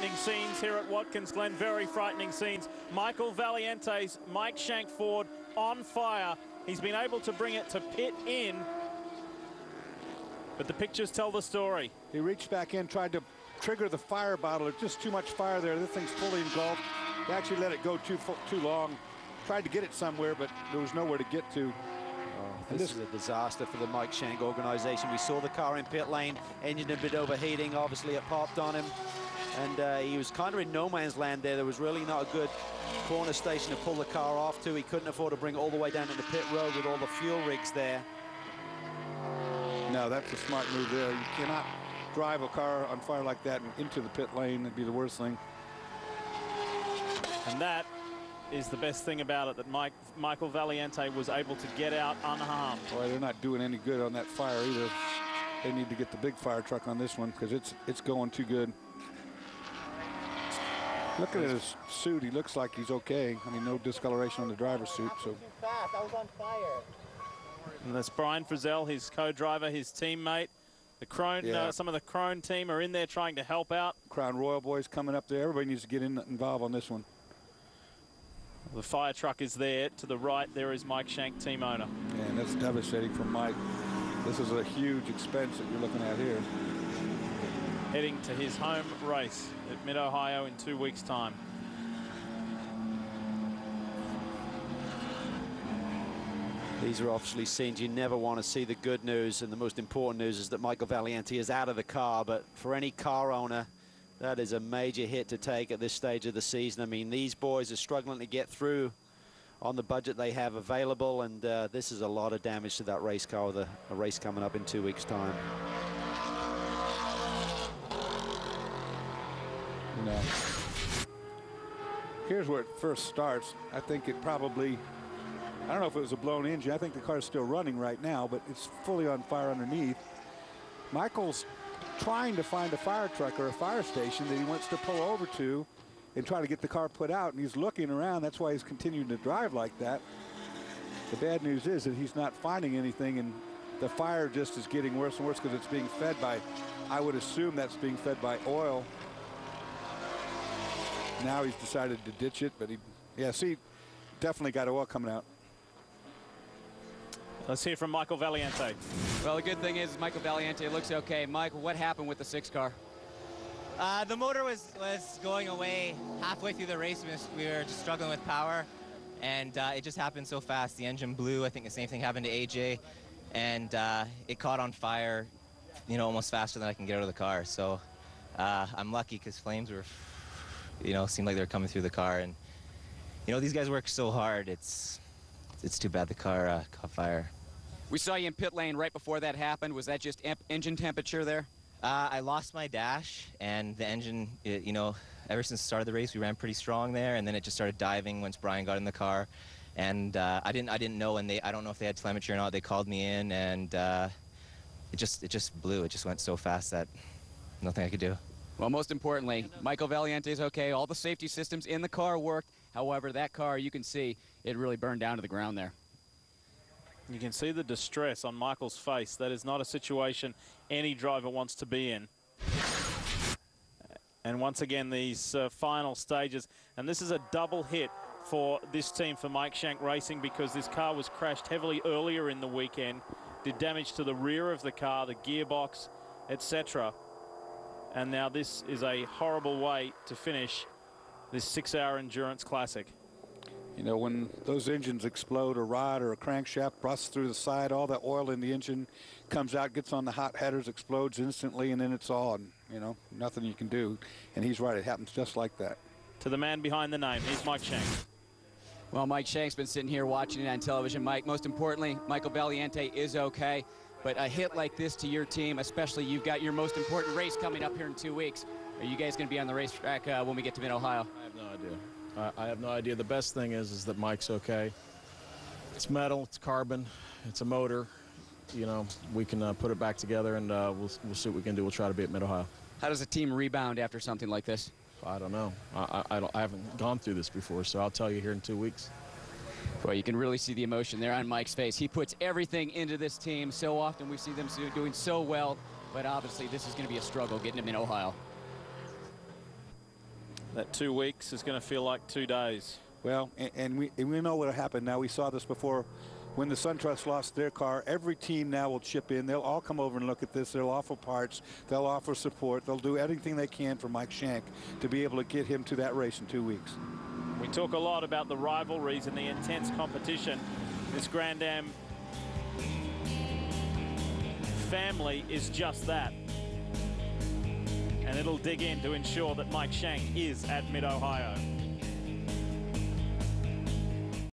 frightening scenes here at WatkinsGlen, very frightening scenes. Michael Valiante's Mike Shank Ford on fire. He's been able to bring it to pit in, but the pictures tell the story. He reached back in, tried to trigger the fire bottle. There's just too much fire there. This thing's fully engulfed. He actually let it go too long. Tried to get it somewhere, but there was nowhere to get to. This is a disaster for the Mike Shank organization. We saw the car in pit lane, engine a bit overheating. Obviously, it popped on him, and he was kind of in no man's land there. There was really not a good corner station to pull the car off to. He couldn't afford to bring it all the way down to the pit road with all the fuel rigs there. No, that's a smart move there. You cannot drive a car on fire like that into the pit lane. That'd be the worst thing. And that is the best thing about it, that Michael Valiante was able to get out unharmed. Boy, they're not doing any good on that fire either. They need to get the big fire truck on this one because it's going too good. Look at his suit. He looks like he's okay. I mean, no discoloration on the driver's suit. So too fast. I was on fire. And that's Brian Frizzell, his co-driver, his teammate. The Krone, some of the Krone team are in there trying to help out. Crown Royal boys coming up there. Everybody needs to get involved on this one. The fire truck is there. To the right, there is Mike Shank, team owner. Yeah, and that's devastating for Mike. This is a huge expense that you're looking at here. Heading to his home race at Mid-Ohio in 2 weeks' time. These are obviously scenes you never want to see. The good news and the most important news is that Michael Valiante is out of the car, but for any car owner, that is a major hit to take at this stage of the season. I mean, these boys are struggling to get through on the budget they have available, and this is a lot of damage to that race car with a race coming up in 2 weeks' time. You know, here's where it first starts. I think it probably, I don't know if it was a blown engine. I think the car's still running right now, but it's fully on fire underneath. Michael's trying to find a fire truck or a fire station that he wants to pull over to and try to get the car put out, and he's looking around. That's why he's continuing to drive like that. The bad news is that he's not finding anything, and the fire just is getting worse and worse because it's being fed by, I would assume that's being fed by oil. Now he's decided to ditch it, but see, definitely got oil coming out. Let's hear from Michael Valiante. Well, the good thing is Michael Valiante looks okay. Michael, what happened with the 6 car? The motor was going away halfway through the race. We were just struggling with power, and it just happened so fast. The engine blew. I think the same thing happened to AJ, and it caught on fire, you know, almost faster than I can get out of the car. So I'm lucky because flames were, you know, seemed like they were coming through the car, and you know, these guys work so hard. It's too bad the car caught fire. We saw you in pit lane right before that happened. Was that just engine temperature there? I lost my dash, and the engine, you know, ever since the start of the race, we ran pretty strong there, and then it just started diving once Brian got in the car. And I didn't know, and I don't know if they had telemetry or not. They called me in, and it just blew. It just went so fast that nothing I could do. Well, most importantly, Michael Valiante is okay. All the safety systems in the car worked. However, that car, you can see, it really burned down to the ground there. You can see the distress on Michael's face. That is not a situation any driver wants to be in. And once again, these final stages. And this is a double hit for this team, for Mike Shank Racing, because this car was crashed heavily earlier in the weekend, did damage to the rear of the car, the gearbox, etc. And now this is a horrible way to finish this 6-hour endurance classic. You know, when those engines explode, a rod or a crankshaft busts through the side, all that oil in the engine comes out, gets on the hot headers, explodes instantly, and then it's on. You know, nothing you can do. And he's right, it happens just like that. To the man behind the name, here's Mike Shank. Well, Mike Shank's been sitting here watching it on television. Mike, most importantly, Michael Valiante is okay. But a hit like this to your team, especially you've got your most important race coming up here in 2 weeks. Are you guys going to be on the racetrack when we get to Mid-Ohio? I have no idea. I have no idea. The best thing is that Mike's okay. It's metal, it's carbon, it's a motor. You know, we can put it back together, and we'll see what we can do. We'll try to be at Mid-Ohio. How does a team rebound after something like this? I don't know. I haven't gone through this before, so I'll tell you here in 2 weeks. Well, you can really see the emotion there on Mike's face. He puts everything into this team. So often we see them doing so well, but obviously this is going to be a struggle getting him in Ohio. That 2 weeks is going to feel like 2 days. Well, and we know what happened now. We saw this before. When the SunTrust lost their car, every team now will chip in. They'll all come over and look at this. They'll offer parts. They'll offer support. They'll do anything they can for Mike Shank to be able to get him to that race in 2 weeks. We talk a lot about the rivalries and the intense competition. This Grand Am family is just that. And it'll dig in to ensure that Mike Shank is at Mid-Ohio.